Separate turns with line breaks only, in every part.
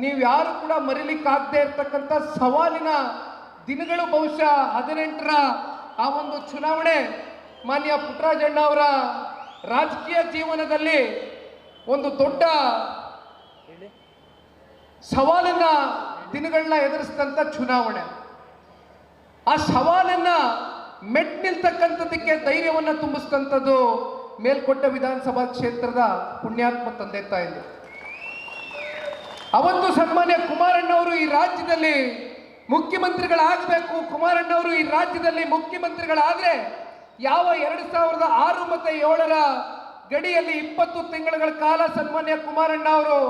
ನೀವು ಯಾರು ಕೂಡ ಮರಿಲಿಕ್ಕಾಗದೇ ಇರತಕ್ಕಂಥ ಸವಾಲಿನ ದಿನಗಳು ಬಹುಶಃ 18ರ ಆ ಒಂದು ಚುನಾವಣೆ ಮಾನ್ಯ ಪುಟ್ಟರಾಜಣ್ಣ ಅವರ ರಾಜಕೀಯ ಜೀವನದಲ್ಲಿ ಒಂದು ದೊಡ್ಡ ಸವಾಲನ್ನ ದಿನಗಳನ್ನ ಎದುರಿಸಿದಂಥ ಚುನಾವಣೆ. ಆ ಸವಾಲನ್ನ ಮೆಟ್ ನಿಲ್ತಕ್ಕಂಥದಕ್ಕೆ ಧೈರ್ಯವನ್ನು ತುಂಬಿಸಿದಂಥದ್ದು ಮೇಲ್ಕೋಟೆ ವಿಧಾನಸಭಾ ಕ್ಷೇತ್ರದ ಪುಣ್ಯಾತ್ಮ ತಂದೆ ತಾಯಿಗಳು. ಅವತ್ತು ಸನ್ಮಾನ್ಯ ಕುಮಾರಣ್ಣವರು ಈ ರಾಜ್ಯದಲ್ಲಿ ಮುಖ್ಯಮಂತ್ರಿಗಳಾಗಬೇಕು, ಕುಮಾರಣ್ಣವರು ಈ ರಾಜ್ಯದಲ್ಲಿ ಮುಖ್ಯಮಂತ್ರಿಗಳಾದ್ರೆ ಯಾವ 2006 ಮತ್ತು 2007ರ ಗಡಿಯಲ್ಲಿ 20 ತಿಂಗಳ ಕಾಲ ಸನ್ಮಾನ್ಯ ಕುಮಾರಣ್ಣ ಅವರು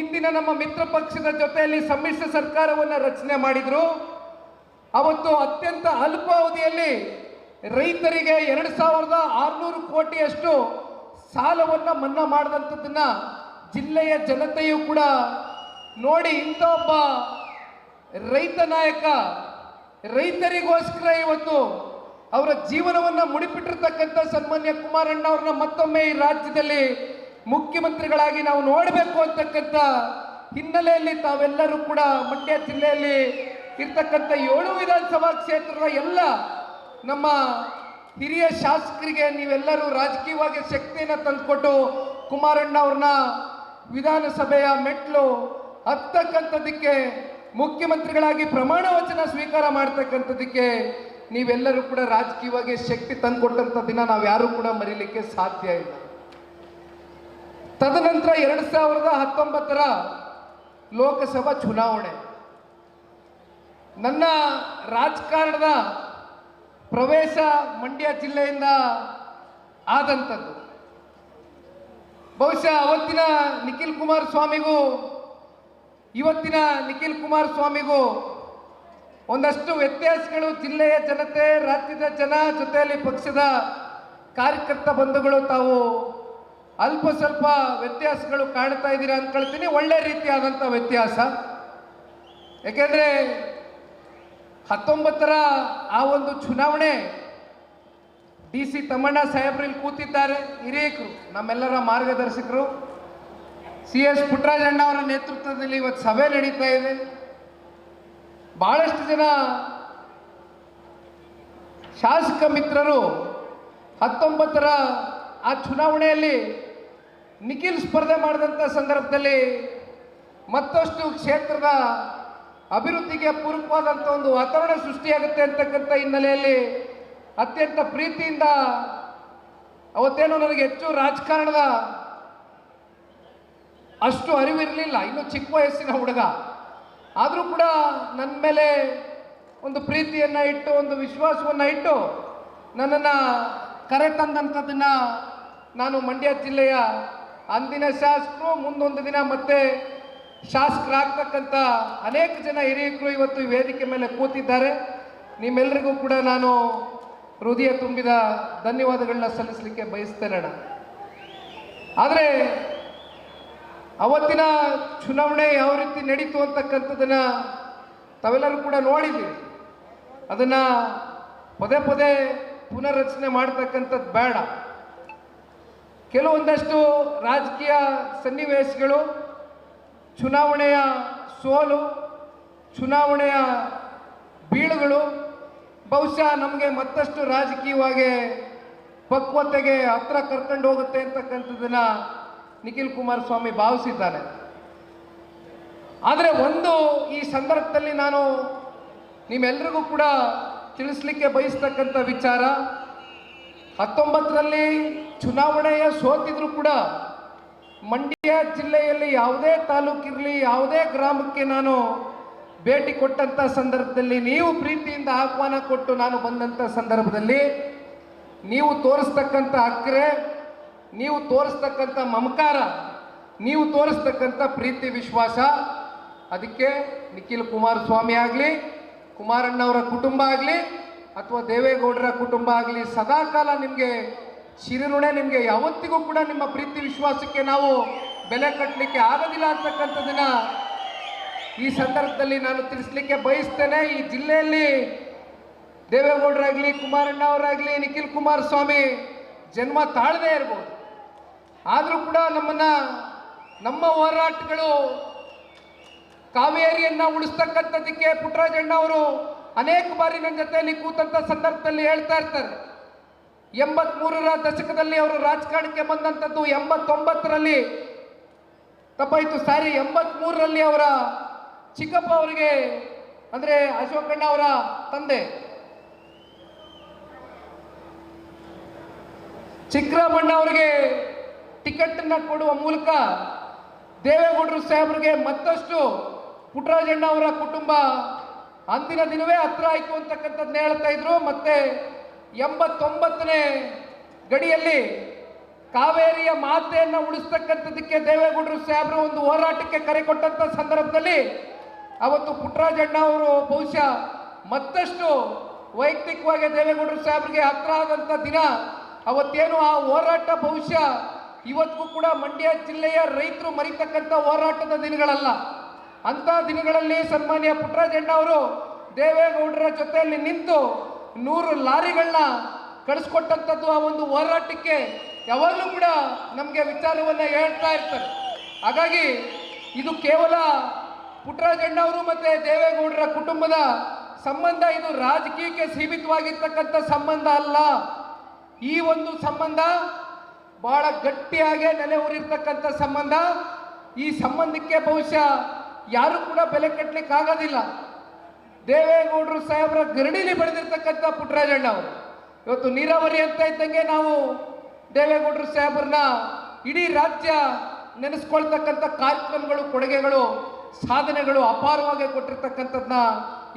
ಇಂದಿನ ನಮ್ಮ ಮಿತ್ರ ಪಕ್ಷದ ಜೊತೆಯಲ್ಲಿ ಸಮ್ಮಿಶ್ರ ಸರ್ಕಾರವನ್ನು ರಚನೆ ಮಾಡಿದ್ರು. ಅವತ್ತು ಅತ್ಯಂತ ಅಲ್ಪಾವಧಿಯಲ್ಲಿ ರೈತರಿಗೆ 2600 ಕೋಟಿಯಷ್ಟು ಸಾಲವನ್ನು ಮನ್ನಾ ಮಾಡಿದಂಥದ್ದನ್ನ ಜಿಲ್ಲೆಯ ಜನತೆಯೂ ಕೂಡ ನೋಡಿ ಇಂಥ ಒಬ್ಬ ರೈತ ನಾಯಕ ರೈತರಿಗೋಸ್ಕರ ಇವತ್ತು ಅವರ ಜೀವನವನ್ನು ಮುಡಿಪಿಟ್ಟಿರ್ತಕ್ಕಂಥ ಸನ್ಮಾನ್ಯ ಕುಮಾರಣ್ಣ ಅವ್ರನ್ನ ಮತ್ತೊಮ್ಮೆ ಈ ರಾಜ್ಯದಲ್ಲಿ ಮುಖ್ಯಮಂತ್ರಿಗಳಾಗಿ ನಾವು ನೋಡಬೇಕು ಅಂತಕ್ಕಂಥ ಹಿನ್ನೆಲೆಯಲ್ಲಿ ತಾವೆಲ್ಲರೂ ಕೂಡ ಮಂಡ್ಯ ಜಿಲ್ಲೆಯಲ್ಲಿ ಇರ್ತಕ್ಕಂಥ 7 ವಿಧಾನಸಭಾ ಕ್ಷೇತ್ರದ ಎಲ್ಲ ನಮ್ಮ ಹಿರಿಯ ಶಾಸಕರಿಗೆ ನೀವೆಲ್ಲರೂ ರಾಜಕೀಯವಾಗಿ ಶಕ್ತಿಯನ್ನು ತಂದುಕೊಟ್ಟು ಕುಮಾರಣ್ಣ ಅವ್ರನ್ನ ವಿಧಾನಸಭೆಯ ಮೆಟ್ಲು ಹತ್ತಕ್ಕಂಥದ್ದಕ್ಕೆ ಮುಖ್ಯಮಂತ್ರಿಗಳಾಗಿ ಪ್ರಮಾಣ ವಚನ ಸ್ವೀಕಾರ ಮಾಡ್ತಕ್ಕಂಥದ್ದಕ್ಕೆ ನೀವೆಲ್ಲರೂ ಕೂಡ ರಾಜಕೀಯವಾಗಿ ಶಕ್ತಿ ತಂದುಕೊಟ್ಟಂಥ ದಿನ ನಾವು ಯಾರೂ ಕೂಡ ಮರೀಲಿಕ್ಕೆ ಸಾಧ್ಯ ಇಲ್ಲ. ತದನಂತರ 2019ರ ಲೋಕಸಭಾ ಚುನಾವಣೆ ನನ್ನ ರಾಜಕಾರಣದ ಪ್ರವೇಶ ಮಂಡ್ಯ ಜಿಲ್ಲೆಯಿಂದ ಆದಂಥದ್ದು. ಬಹುಶಃ ಅವತ್ತಿನ ನಿಖಿಲ್ ಕುಮಾರಸ್ವಾಮಿಗೂ ಇವತ್ತಿನ ನಿಖಿಲ್ ಕುಮಾರಸ್ವಾಮಿಗೂ ಒಂದಷ್ಟು ವ್ಯತ್ಯಾಸಗಳು ಜಿಲ್ಲೆಯ ಜನತೆ, ರಾಜ್ಯದ ಜನ ಜೊತೆಯಲ್ಲಿ ಪಕ್ಷದ ಕಾರ್ಯಕರ್ತ ಬಂಧುಗಳು ತಾವು ಅಲ್ಪ ಸ್ವಲ್ಪ ವ್ಯತ್ಯಾಸಗಳು ಕಾಣ್ತಾ ಇದ್ದೀರಾ ಅಂದ್ಕೊಳ್ತೀನಿ. ಒಳ್ಳೆ ರೀತಿಯಾದಂಥ ವ್ಯತ್ಯಾಸ. ಯಾಕೆಂದರೆ 19ರ ಆ ಒಂದು ಚುನಾವಣೆ DC ತಮ್ಮಣ್ಣ ಸಾಹೇಬ್ರಲ್ಲಿ ಕೂತಿದ್ದಾರೆ, ಹಿರಿಯಕರು, ನಮ್ಮೆಲ್ಲರ ಮಾರ್ಗದರ್ಶಕರು. CS ಪುಟ್ಟರಾಜಣ್ಣ ಅವರ ನೇತೃತ್ವದಲ್ಲಿ ಇವತ್ತು ಸಭೆ ನಡೀತಾ ಇದೆ. ಬಹಳಷ್ಟು ಜನ ಶಾಸಕ ಮಿತ್ರರು 19ರ ಆ ಚುನಾವಣೆಯಲ್ಲಿ ನಿಖಿಲ್ ಸ್ಪರ್ಧೆ ಮಾಡಿದಂಥ ಸಂದರ್ಭದಲ್ಲಿ ಮತ್ತಷ್ಟು ಕ್ಷೇತ್ರದ ಅಭಿವೃದ್ಧಿಗೆ ಪೂರಕವಾದಂಥ ಒಂದು ವಾತಾವರಣ ಸೃಷ್ಟಿಯಾಗುತ್ತೆ ಅಂತಕ್ಕಂಥ ಹಿನ್ನೆಲೆಯಲ್ಲಿ ಅತ್ಯಂತ ಪ್ರೀತಿಯಿಂದ ಅವತ್ತೇನು ನನಗೆ ಹೆಚ್ಚು ರಾಜಕಾರಣದ ಅಷ್ಟು ಅರಿವಿರಲಿಲ್ಲ, ಇನ್ನು ಚಿಕ್ಕ ವಯಸ್ಸಿನ ಹುಡುಗ. ಆದರೂ ಕೂಡ ನನ್ನ ಮೇಲೆ ಒಂದು ಪ್ರೀತಿಯನ್ನು ಇಟ್ಟು ಒಂದು ವಿಶ್ವಾಸವನ್ನು ಇಟ್ಟು ನನ್ನನ್ನು ಕರೆ ತಂದಂಥದ್ದನ್ನು ನಾನು ಮಂಡ್ಯ ಜಿಲ್ಲೆಯ ಅಂದಿನ ಶಾಸಕರು, ಮುಂದೊಂದು ದಿನ ಮತ್ತೆ ಶಾಸಕರಾಗ್ತಕ್ಕಂಥ ಅನೇಕ ಜನ ಹಿರಿಯಕರು ಇವತ್ತು ಈ ವೇದಿಕೆ ಮೇಲೆ ಕೂತಿದ್ದಾರೆ. ನಿಮ್ಮೆಲ್ಲರಿಗೂ ಕೂಡ ನಾನು ಹೃದಯ ತುಂಬಿದ ಧನ್ಯವಾದಗಳನ್ನ ಸಲ್ಲಿಸಲಿಕ್ಕೆ ಬಯಸ್ತೇನಣ್ಣ. ಆದರೆ ಅವತ್ತಿನ ಚುನಾವಣೆ ಯಾವ ರೀತಿ ನಡೀತು ಅಂತಕ್ಕಂಥದ್ದನ್ನು ತಾವೆಲ್ಲರೂ ಕೂಡ ನೋಡಿದ್ದೀವಿ. ಅದನ್ನು ಪದೇ ಪದೇ ಪುನರ್ರಚನೆ ಮಾಡ್ತಕ್ಕಂಥದ್ದು ಬೇಡ. ಕೆಲವೊಂದಷ್ಟು ರಾಜಕೀಯ ಸನ್ನಿವೇಶಗಳು, ಚುನಾವಣೆಯ ಸೋಲು, ಚುನಾವಣೆಯ ಬೀಳುಗಳು ಬಹುಶಃ ನಮಗೆ ಮತ್ತಷ್ಟು ರಾಜಕೀಯವಾಗಿ ಪಕ್ವತೆಗೆ ಹತ್ರ ಕರ್ಕೊಂಡು ಹೋಗುತ್ತೆ ಅಂತಕ್ಕಂಥದ್ದನ್ನ ನಿಖಿಲ್ ಕುಮಾರಸ್ವಾಮಿ ಭಾವಿಸಿದ್ದಾನೆ. ಆದರೆ ಒಂದು ಈ ಸಂದರ್ಭದಲ್ಲಿ ನಾನು ನಿಮ್ಮೆಲ್ಲರಿಗೂ ಕೂಡ ತಿಳಿಸ್ಲಿಕ್ಕೆ ಬಯಸ್ತಕ್ಕಂಥ ವಿಚಾರ, 19ರಲ್ಲಿ ಚುನಾವಣೆಯ ಸೋತಿದ್ರು ಕೂಡ ಮಂಡ್ಯ ಜಿಲ್ಲೆಯಲ್ಲಿ ಯಾವುದೇ ತಾಲೂಕಿರಲಿ, ಯಾವುದೇ ಗ್ರಾಮಕ್ಕೆ ನಾನು ಭೇಟಿ ಕೊಟ್ಟಂಥ ಸಂದರ್ಭದಲ್ಲಿ ನೀವು ಪ್ರೀತಿಯಿಂದ ಆಹ್ವಾನ ಕೊಟ್ಟು ನಾನು ಬಂದಂಥ ಸಂದರ್ಭದಲ್ಲಿ ನೀವು ತೋರಿಸ್ತಕ್ಕಂಥ ಅಕ್ಕರೆ, ನೀವು ತೋರಿಸ್ತಕ್ಕಂಥ ಮಮಕಾರ, ನೀವು ತೋರಿಸ್ತಕ್ಕಂಥ ಪ್ರೀತಿ ವಿಶ್ವಾಸ, ಅದಕ್ಕೆ ನಿಖಿಲ್ ಕುಮಾರಸ್ವಾಮಿ ಆಗಲಿ, ಕುಮಾರಣ್ಣವರ ಕುಟುಂಬ ಆಗಲಿ ಅಥವಾ ದೇವೇಗೌಡರ ಕುಟುಂಬ ಆಗಲಿ ಸದಾಕಾಲ ನಿಮಗೆ ಶಿರಋಣೆ. ನಿಮಗೆ ಯಾವತ್ತಿಗೂ ಕೂಡ ನಿಮ್ಮ ಪ್ರೀತಿ ವಿಶ್ವಾಸಕ್ಕೆ ನಾವು ಬೆಲೆ ಕಟ್ಟಲಿಕ್ಕೆ ಆಗೋದಿಲ್ಲ ಅಂತಕ್ಕಂಥದ್ದನ್ನ ಈ ಸಂದರ್ಭದಲ್ಲಿ ನಾನು ತಿಳಿಸ್ಲಿಕ್ಕೆ ಬಯಸ್ತೇನೆ. ಈ ಜಿಲ್ಲೆಯಲ್ಲಿ ದೇವೇಗೌಡರಾಗಲಿ, ಕುಮಾರಣ್ಣ ಅವರಾಗಲಿ, ನಿಖಿಲ್ ಕುಮಾರಸ್ವಾಮಿ ಜನ್ಮ ತಾಳದೇ ಇರ್ಬೋದು, ಆದರೂ ಕೂಡ ನಮ್ಮ ಹೋರಾಟಗಳು ಕಾವೇರಿಯನ್ನ ಉಳಿಸ್ತಕ್ಕಂಥದ್ದಕ್ಕೆ ಪುಟ್ಟರಾಜಣ್ಣ ಅವರು ಅನೇಕ ಬಾರಿ ನನ್ನ ಜೊತೆಯಲ್ಲಿ ಕೂತಂತ ಸಂದರ್ಭದಲ್ಲಿ ಹೇಳ್ತಾ ಇರ್ತಾರೆ. 83ರ ದಶಕದಲ್ಲಿ ಅವರು ರಾಜಕಾರಣಕ್ಕೆ ಬಂದಂಥದ್ದು, 89ರಲ್ಲಿ ತಪ್ಪಾಯಿತು, ಸಾರಿ 83ರಲ್ಲಿ ಅವರ ಚಿಕ್ಕಪ್ಪ ಅವರಿಗೆ, ಅಂದ್ರೆ ಅಶೋಕಣ್ಣ ಅವರ ತಂದೆ ಚಿಕ್ಕರಾಮಣ್ಣ ಅವರಿಗೆ ಟಿಕೆಟ್ ಅನ್ನ ಕೊಡುವ ಮೂಲಕ ದೇವೇಗೌಡರು ಸಾಹೇಬರಿಗೆ ಮತ್ತಷ್ಟು ಪುಟ್ಟರಾಜಣ್ಣ ಅವರ ಕುಟುಂಬ ಅಂದಿನ ದಿನವೇ ಹತ್ರ ಆಯ್ತು ಅಂತಕ್ಕಂಥದ್ದನ್ನ ಹೇಳ್ತಾ ಇದ್ರು. ಮತ್ತೆ 89ನೇ ಗಡಿಯಲ್ಲಿ ಕಾವೇರಿಯ ಮಾತೆಯನ್ನು ಉಳಿಸ್ತಕ್ಕಂಥದ್ದಕ್ಕೆ ದೇವೇಗೌಡರು ಸಾಹೇಬರು ಒಂದು ಹೋರಾಟಕ್ಕೆ ಕರೆ ಕೊಟ್ಟಂತ ಸಂದರ್ಭದಲ್ಲಿ ಅವತ್ತು ಪುಟ್ಟರಾಜಣ್ಣ ಅವರು ಬಹುಶಃ ಮತ್ತಷ್ಟು ವೈಯಕ್ತಿಕವಾಗಿ ದೇವೇಗೌಡರು ಸಾಹೇಬರಿಗೆ ಹತ್ರ ಆದಂಥ ದಿನ ಅವತ್ತೇನು. ಆ ಹೋರಾಟ ಬಹುಶಃ ಇವತ್ತಿಗೂ ಕೂಡ ಮಂಡ್ಯ ಜಿಲ್ಲೆಯ ರೈತರು ಮರಿತಕ್ಕಂಥ ಹೋರಾಟದ ದಿನಗಳಲ್ಲ. ಅಂತ ದಿನಗಳಲ್ಲಿ ಸನ್ಮಾನ್ಯ ಪುಟ್ಟರಾಜಣ್ಣ ಅವರು ದೇವೇಗೌಡರ ಜೊತೆಯಲ್ಲಿ ನಿಂತು 100 ಲಾರಿಗಳನ್ನ ಕಳಿಸ್ಕೊಟ್ಟಂಥದ್ದು ಆ ಒಂದು ಹೋರಾಟಕ್ಕೆ ಯಾವಾಗಲೂ ಕೂಡ ನಮಗೆ ವಿಚಾರವನ್ನ ಹೇಳ್ತಾ ಇರ್ತಾರೆ. ಹಾಗಾಗಿ ಇದು ಕೇವಲ ಪುಟ್ಟರಾಜಣ್ಣ ಅವರು ಮತ್ತೆ ದೇವೇಗೌಡರ ಕುಟುಂಬದ ಸಂಬಂಧ, ಇದು ರಾಜಕೀಯಕ್ಕೆ ಸೀಮಿತವಾಗಿರ್ತಕ್ಕಂಥ ಸಂಬಂಧ ಅಲ್ಲ. ಈ ಒಂದು ಸಂಬಂಧ ಬಹಳ ಗಟ್ಟಿಯಾಗಿ ನೆಲೆ ಊರಿರ್ತಕ್ಕಂಥ ಸಂಬಂಧ. ಈ ಸಂಬಂಧಕ್ಕೆ ಬಹುಶಃ ಯಾರು ಕೂಡ ಬೆಲೆ ಕಟ್ಟಲಿಕ್ಕೆ ಆಗೋದಿಲ್ಲ. ದೇವೇಗೌಡರು ಸಾಹೇಬರ ಗರಡಿಲಿ ಬೆಳೆದಿರ್ತಕ್ಕಂಥ ಪುಟ್ಟರಾಜಣ್ಣ ಅವರು ಇವತ್ತು ನೀರಾವರಿ ಅಂತ ಇದ್ದಂಗೆ ನಾವು ದೇವೇಗೌಡರು ಸಾಹೇಬರನ್ನ ಇಡೀ ರಾಜ್ಯ ನೆನೆಸ್ಕೊಳ್ತಕ್ಕಂಥ ಕಾರ್ಯಕ್ರಮಗಳು, ಕೊಡುಗೆಗಳು, ಸಾಧನೆಗಳು ಅಪಾರವಾಗಿ ಕೊಟ್ಟಿರ್ತಕ್ಕಂಥದ್ದನ್ನ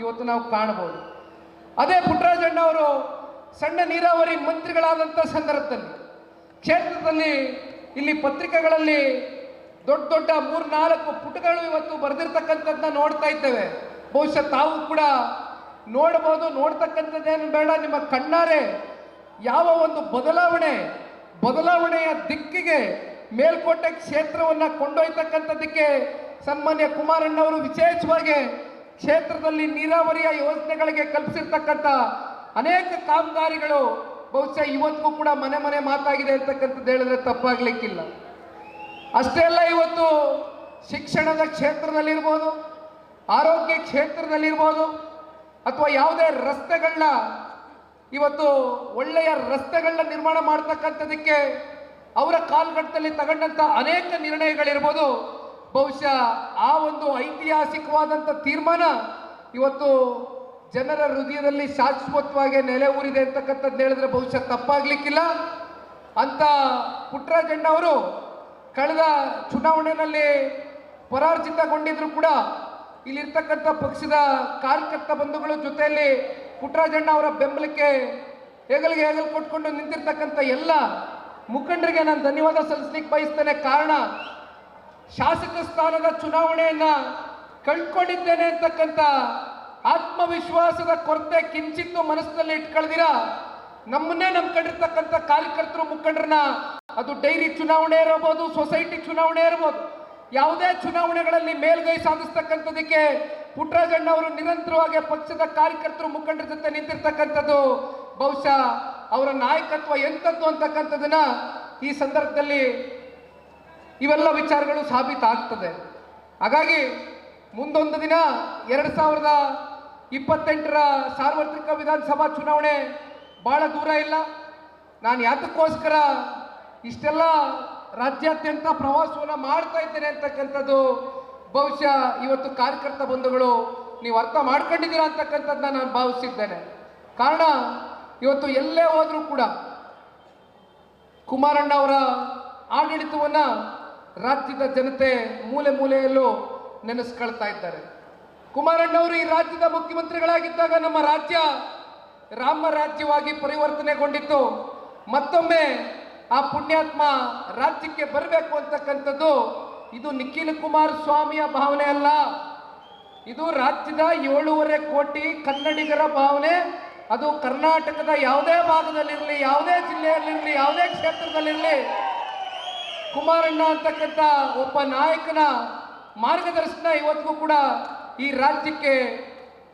ಇವತ್ತು ನಾವು ಕಾಣಬಹುದು. ಅದೇ ಪುಟ್ಟರಾಜಣ್ಣ ಅವರು ಸಣ್ಣ ನೀರಾವರಿ ಮಂತ್ರಿಗಳಾದಂಥ ಸಂದರ್ಭದಲ್ಲಿ ಕ್ಷೇತ್ರದಲ್ಲಿ ಇಲ್ಲಿ ಪತ್ರಿಕೆಗಳಲ್ಲಿ ದೊಡ್ಡ ದೊಡ್ಡ 3-4 ಪುಟಗಳು ಇವತ್ತು ಬರೆದಿರ್ತಕ್ಕಂಥದ್ದನ್ನ ನೋಡ್ತಾ ಇದ್ದೇವೆ. ಬಹುಶಃ ತಾವು ಕೂಡ ನೋಡಬಹುದು. ನೋಡ್ತಕ್ಕಂಥದ್ದೇನು ಬೇಡ, ನಿಮ್ಮ ಕಣ್ಣಾರೆ ಯಾವ ಒಂದು ಬದಲಾವಣೆಯ ದಿಕ್ಕಿಗೆ ಮೇಲ್ಕೋಟೆ ಕ್ಷೇತ್ರವನ್ನ ಕೊಂಡೊಯ್ತಕ್ಕಂಥದ್ದಕ್ಕೆ ಸನ್ಮಾನ್ಯ ಕುಮಾರಣ್ಣವರು ವಿಶೇಷವಾಗಿ ಕ್ಷೇತ್ರದಲ್ಲಿ ನೀರಾವರಿಯ ಯೋಜನೆಗಳಿಗೆ ಕಲ್ಪಿಸಿರ್ತಕ್ಕಂಥ ಅನೇಕ ಕಾಮಗಾರಿಗಳು ಬಹುಶಃ ಇವತ್ತಿಗೂ ಕೂಡ ಮನೆ ಮನೆ ಮಾತಾಗಿದೆ ಅಂತಕ್ಕಂಥದ್ದು ಹೇಳಿದ್ರೆ ತಪ್ಪಾಗ್ಲಿಕ್ಕಿಲ್ಲ. ಅಷ್ಟೇ ಅಲ್ಲ, ಇವತ್ತು ಶಿಕ್ಷಣದ ಕ್ಷೇತ್ರದಲ್ಲಿರ್ಬೋದು, ಆರೋಗ್ಯ ಕ್ಷೇತ್ರದಲ್ಲಿರ್ಬೋದು, ಅಥವಾ ಯಾವುದೇ ರಸ್ತೆಗಳನ್ನ ಇವತ್ತು ಒಳ್ಳೆಯ ರಸ್ತೆಗಳನ್ನ ನಿರ್ಮಾಣ ಮಾಡ್ತಕ್ಕಂಥದಕ್ಕೆ ಅವರ ಕಾಲ್ಗಟ್ಟದಲ್ಲಿ ತಗೊಂಡಂಥ ಅನೇಕ ನಿರ್ಣಯಗಳಿರ್ಬೋದು. ಬಹುಶಃ ಆ ಒಂದು ಐತಿಹಾಸಿಕವಾದಂಥ ತೀರ್ಮಾನ ಇವತ್ತು ಜನರ ಹೃದಯದಲ್ಲಿ ಶಾಶ್ವತವಾಗಿ ನೆಲೆ ಊರಿದೆ ಅಂತಕ್ಕಂಥದ್ದು ಹೇಳಿದ್ರೆ ಬಹುಶಃ ತಪ್ಪಾಗ್ಲಿಕ್ಕಿಲ್ಲ. ಅಂತ ಪುಟ್ಟರಾಜಣ್ಣ ಅವರು ಕಳೆದ ಚುನಾವಣೆಯಲ್ಲಿ ಪರಾಜಿತಗೊಂಡಿದ್ರು ಕೂಡ ಇಲ್ಲಿರ್ತಕ್ಕಂಥ ಪಕ್ಷದ ಕಾರ್ಯಕರ್ತ ಬಂಧುಗಳ ಜೊತೆಯಲ್ಲಿ ಪುಟ್ಟರಾಜಣ್ಣ ಅವರ ಬೆಂಬಲಕ್ಕೆ ಹೆಗಲಿಗೆ ಹೆಗಲು ಕೊಟ್ಕೊಂಡು ನಿಂತಿರ್ತಕ್ಕಂಥ ಎಲ್ಲ ಮುಖಂಡರಿಗೆ ನಾನು ಧನ್ಯವಾದ ಸಲ್ಲಿಸ್ಲಿಕ್ಕೆ ಬಯಸ್ತೇನೆ. ಕಾರಣ, ಶಾಸಕ ಸ್ಥಾನದ ಚುನಾವಣೆಯನ್ನ ಕಳ್ಕೊಂಡಿದ್ದೇನೆ ಅಂತಕ್ಕಂಥ ಆತ್ಮವಿಶ್ವಾಸದ ಕೊರತೆ ಕಿಂಚಿತ್ತು ಮನಸ್ಸಿನಲ್ಲಿ ಇಟ್ಕೊಳ್ದಿರ ನಮ್ಮನ್ನೇ ನಂಬ್ಕೊಂಡಿರ್ತಕ್ಕಂಥ ಕಾರ್ಯಕರ್ತರು, ಮುಖಂಡರನ್ನ, ಅದು ಡೈರಿ ಚುನಾವಣೆ ಇರಬಹುದು, ಸೊಸೈಟಿ ಚುನಾವಣೆ ಇರಬಹುದು, ಯಾವುದೇ ಚುನಾವಣೆಗಳಲ್ಲಿ ಮೇಲ್ಗೈ ಸಾಧಿಸ್ತಕ್ಕಂಥದಕ್ಕೆ ಪುಟ್ಟರಾಜಣ್ಣ ಅವರು ನಿರಂತರವಾಗಿ ಪಕ್ಷದ ಕಾರ್ಯಕರ್ತರು, ಮುಖಂಡರ ಜೊತೆ ನಿಂತಿರ್ತಕ್ಕಂಥದ್ದು ಬಹುಶಃ ಅವರ ನಾಯಕತ್ವ ಎಂಥದ್ದು ಅಂತಕ್ಕಂಥದನ್ನ ಈ ಸಂದರ್ಭದಲ್ಲಿ ಇವೆಲ್ಲ ವಿಚಾರಗಳು ಸಾಬೀತಾಗ್ತದೆ. ಹಾಗಾಗಿ ಮುಂದೊಂದು ದಿನ 2028ರ ಸಾರ್ವತ್ರಿಕ ವಿಧಾನಸಭಾ ಚುನಾವಣೆ ಬಹಳ ದೂರ ಇಲ್ಲ. ನಾನು ಯಾತಕ್ಕೋಸ್ಕರ ಇಷ್ಟೆಲ್ಲ ರಾಜ್ಯಾದ್ಯಂತ ಪ್ರವಾಸವನ್ನು ಮಾಡ್ತಾ ಇದ್ದೇನೆ ಅಂತಕ್ಕಂಥದ್ದು ಬಹುಶಃ ಇವತ್ತು ಕಾರ್ಯಕರ್ತ ಬಂಧುಗಳು ನೀವು ಅರ್ಥ ಮಾಡ್ಕೊಂಡಿದ್ದೀರಾ ಅಂತಕ್ಕಂಥದ್ದನ್ನ ನಾನು ಭಾವಿಸಿದ್ದೇನೆ. ಕಾರಣ, ಇವತ್ತು ಎಲ್ಲೇ ಹೋದ್ರೂ ಕೂಡ ಕುಮಾರಣ್ಣ ಅವರ ಆಡಳಿತವನ್ನ ರಾಜ್ಯದ ಜನತೆ ಮೂಲೆ ಮೂಲೆಯಲ್ಲೂ ನೆನೆಸ್ಕೊಳ್ತಾ ಇದ್ದಾರೆ. ಕುಮಾರಣ್ಣವರು ಈ ರಾಜ್ಯದ ಮುಖ್ಯಮಂತ್ರಿಗಳಾಗಿದ್ದಾಗ ನಮ್ಮ ರಾಜ್ಯ ರಾಮ ರಾಜ್ಯವಾಗಿ ಪರಿವರ್ತನೆಗೊಂಡಿತ್ತು. ಮತ್ತೊಮ್ಮೆ ಆ ಪುಣ್ಯಾತ್ಮ ರಾಜ್ಯಕ್ಕೆ ಬರಬೇಕು ಅಂತಕ್ಕಂಥದ್ದು ಇದು ನಿಖಿಲ್ ಕುಮಾರಸ್ವಾಮಿಯ ಭಾವನೆ ಅಲ್ಲ, ಇದು ರಾಜ್ಯದ 7.5 ಕೋಟಿ ಕನ್ನಡಿಗರ ಭಾವನೆ. ಅದು ಕರ್ನಾಟಕದ ಯಾವುದೇ ಭಾಗದಲ್ಲಿರಲಿ, ಯಾವುದೇ ಜಿಲ್ಲೆಯಲ್ಲಿರಲಿ, ಯಾವುದೇ ಕ್ಷೇತ್ರದಲ್ಲಿರಲಿ, ಕುಮಾರಣ್ಣ ಅಂತಕ್ಕಂಥ ಒಬ್ಬ ನಾಯಕನ ಮಾರ್ಗದರ್ಶನ ಇವತ್ತಿಗೂ ಕೂಡ ಈ ರಾಜ್ಯಕ್ಕೆ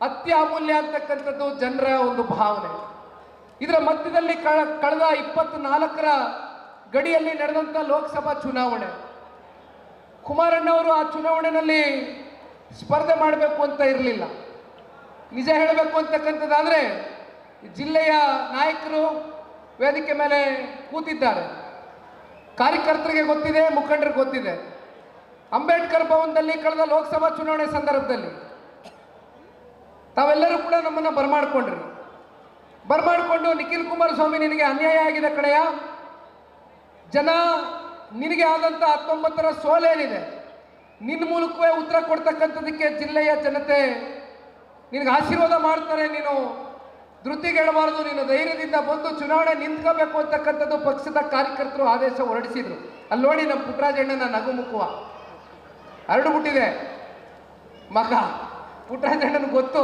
ಅತ್ಯಮೂಲ್ಯ ಅಂತಕ್ಕಂಥದ್ದು ಜನರ ಒಂದು ಭಾವನೆ. ಇದರ ಮಧ್ಯದಲ್ಲಿ ಕಳೆದ 24ರ ಗಡಿಯಲ್ಲಿ ನಡೆದಂಥ ಲೋಕಸಭಾ ಚುನಾವಣೆ, ಕುಮಾರಣ್ಣವರು ಆ ಚುನಾವಣೆಯಲ್ಲಿ ಸ್ಪರ್ಧೆ ಮಾಡಬೇಕು ಅಂತ ಇರಲಿಲ್ಲ. ನಿಜ ಹೇಳಬೇಕು ಅಂತಕ್ಕಂಥದ್ದಾದರೆ ಜಿಲ್ಲೆಯ ನಾಯಕರು ವೇದಿಕೆ ಮೇಲೆ ಕೂತಿದ್ದಾರೆ. ಕಾರ್ಯಕರ್ತರಿಗೆ ಗೊತ್ತಿದೆ, ಮುಖಂಡರಿಗೆ ಗೊತ್ತಿದೆ. ಅಂಬೇಡ್ಕರ್ ಭವನದಲ್ಲಿ ಕಳೆದ ಲೋಕಸಭಾ ಚುನಾವಣೆ ಸಂದರ್ಭದಲ್ಲಿ ತಾವೆಲ್ಲರೂ ಕೂಡ ನಮ್ಮನ್ನು ಬರಮಾಡಿಕೊಂಡು ನಿಖಿಲ್ ಕುಮಾರಸ್ವಾಮಿ ನಿನಗೆ ಅನ್ಯಾಯ ಆಗಿದೆ ಕಡೆಯ, ಜನ ನಿನಗೆ ಆದಂಥ 19ರ ಸೋಲೇನಿದೆ ನಿನ್ನ ಮೂಲಕವೇ ಉತ್ತರ ಕೊಡ್ತಕ್ಕಂಥದಕ್ಕೆ ಜಿಲ್ಲೆಯ ಜನತೆ ನಿನಗೆ ಆಶೀರ್ವಾದ ಮಾಡ್ತಾರೆ. ನೀನು ಧೃತಿಗೆಡಬಾರ್ದು, ನೀನು ಧೈರ್ಯದಿಂದ ಬಂದು ಚುನಾವಣೆ ನಿಂತ್ಕೋಬೇಕು ಅಂತಕ್ಕಂಥದ್ದು ಪಕ್ಷದ ಕಾರ್ಯಕರ್ತರು ಆದೇಶ ಹೊರಡಿಸಿದ್ರು. ಅಲ್ಲಿ ನೋಡಿ ನಮ್ಮ ಪುಟ್ಟರಾಜಣ್ಣನ ನಗು ಮುಖವ ಹರಡು ಬಿಟ್ಟಿದೆ ಮಗ. ಪುಟ್ಟರಾಜಣ್ಣನ ಗೊತ್ತು.